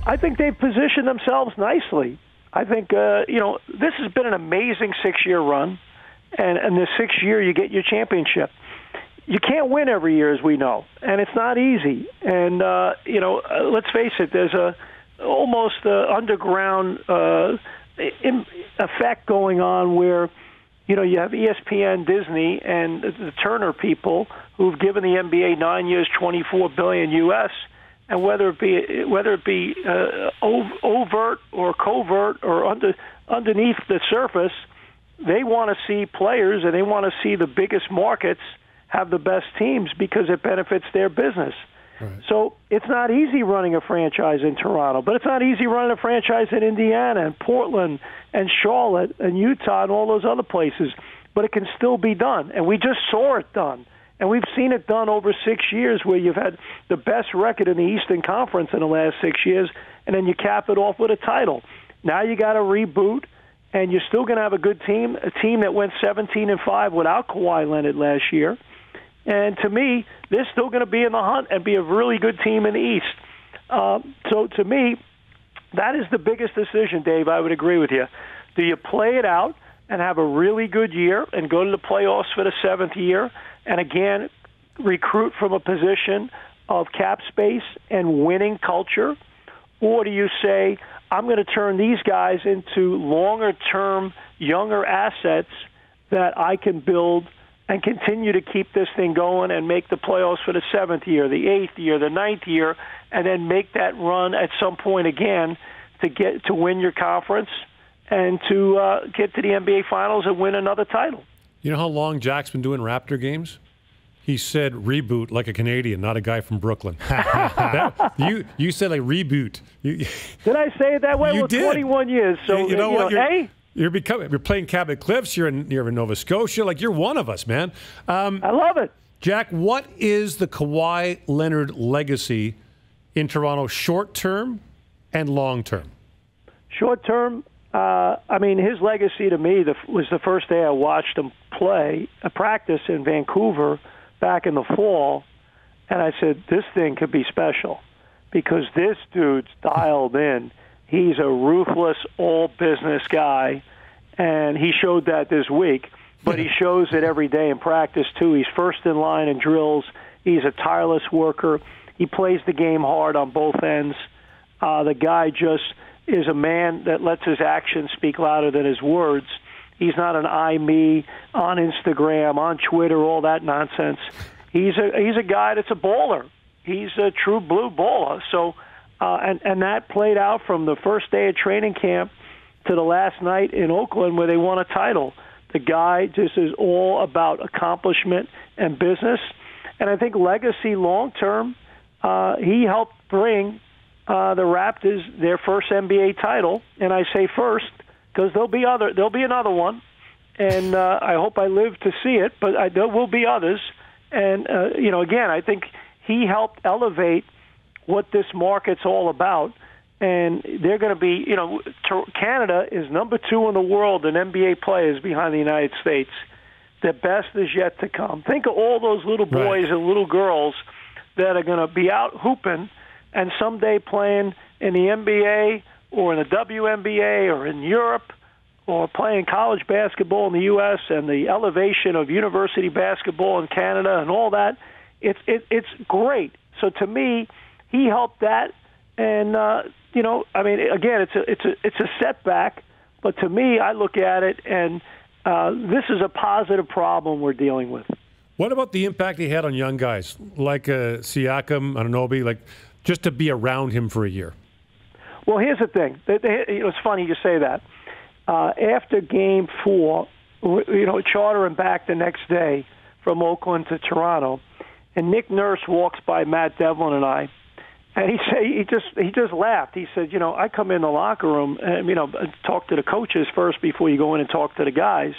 I think they've positioned themselves nicely. I think, this has been an amazing 6-year run, and in the 6th year you get your championship. You can't win every year, as we know, and it's not easy. And, let's face it, there's almost underground effect going on where, you have ESPN, Disney, and the Turner people who've given the NBA 9 years, $24 billion U.S., and whether it be overt or covert or underneath the surface, they want to see players and they want to see the biggest markets have the best teams because it benefits their business. Right. So it's not easy running a franchise in Toronto, but it's not easy running a franchise in Indiana and Portland and Charlotte and Utah and all those other places. But it can still be done, and we just saw it done. And we've seen it done over 6 years where you've had the best record in the Eastern Conference in the last 6 years, and then you cap it off with a title. Now you got to reboot, and you're still going to have a good team, a team that went 17-5 without Kawhi Leonard last year. And to me, they're still going to be in the hunt and be a really good team in the East. So to me, that is the biggest decision, Dave. I would agree with you. Do you play it out and have a really good year and go to the playoffs for the 7th year and, again, recruit from a position of cap space and winning culture? Or do you say, I'm going to turn these guys into longer-term, younger assets that I can build and continue to keep this thing going and make the playoffs for the 7th year, the 8th year, the 9th year, and then make that run at some point again to win your conference and to get to the NBA Finals and win another title. You know how long Jack's been doing Raptor games? He said reboot like a Canadian, not a guy from Brooklyn. You said like reboot. Did I say it that way? You did. 21 years. So you know what? Hey. You're playing Cabot Cliffs. You're in Nova Scotia. Like, you're one of us, man. I love it. Jack, what is the Kawhi Leonard legacy in Toronto, short term and long term? Short term, his legacy to me was the first day I watched him play a practice in Vancouver back in the fall, and I said, this thing could be special because this dude's dialed in. He's a ruthless, all-business guy, and he showed that this week. But he shows it every day in practice, too. He's first in line in drills. He's a tireless worker. He plays the game hard on both ends. The guy just is a man that lets his actions speak louder than his words. He's not an I, me on Instagram, on Twitter, all that nonsense. He's a guy that's a baller. He's a true blue baller. So. And that played out from the first day of training camp to the last night in Oakland where they won a title. The guy just is all about accomplishment and business. And I think legacy long-term, he helped bring the Raptors their first NBA title. And I say first because there'll be another one. And I hope I live to see it, but there will be others. And, again, I think he helped elevate what this market's all about, and they're going to be, Canada is number 2 in the world in NBA players behind the United States. The best is yet to come. Think of all those little boys and little girls that are going to be out hooping and someday playing in the NBA or in the WNBA or in Europe or playing college basketball in the U.S. and the elevation of university basketball in Canada and all that. It's great. So to me, he helped that, and again, it's a setback. But to me, I look at it, and this is a positive problem we're dealing with. What about the impact he had on young guys like Siakam, Anunoby, like just to be around him for a year? Well, here's the thing. It's funny you say that. After Game 4, chartering back the next day from Oakland to Toronto, and Nick Nurse walks by Matt Devlin and I. And he just laughed. He said, I come in the locker room and, talk to the coaches first before you go in and talk to the guys.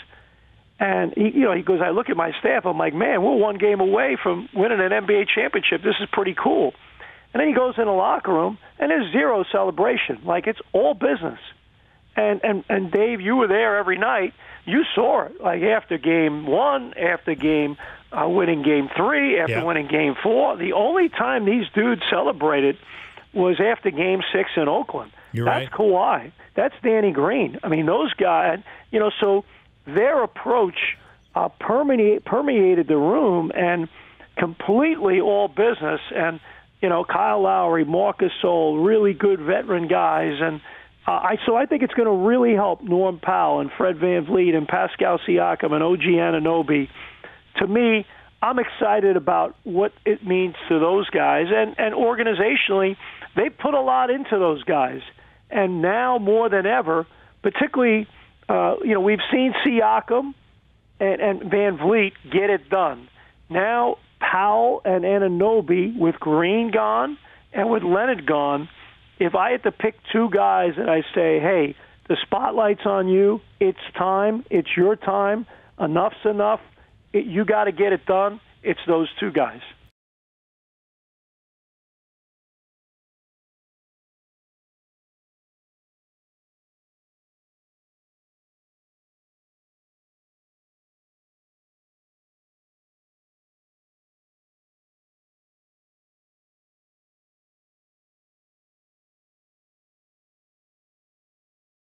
And, he goes, I look at my staff. I'm like, man, we're one game away from winning an NBA championship. This is pretty cool. And then he goes in the locker room, and there's zero celebration. Like, it's all business. And Dave, you were there every night. You saw it, like after Game 1, after winning Game 3, after winning Game 4. The only time these dudes celebrated was after Game 6 in Oakland. That's Kawhi. That's Danny Green. I mean, those guys, so their approach permeated the room and completely all business. And, Kyle Lowry, Marc Gasol, really good veteran guys. And so I think it's going to really help Norm Powell and Fred VanVleet and Pascal Siakam and OG Anunoby. To me, I'm excited about what it means to those guys. And organizationally, they put a lot into those guys. And now more than ever, particularly, we've seen Siakam and VanVleet get it done. Now Powell and Anunoby, with Green gone and with Leonard gone, if I had to pick two guys and I say, hey, the spotlight's on you, it's time, it's your time, enough's enough, you got to get it done, it's those two guys.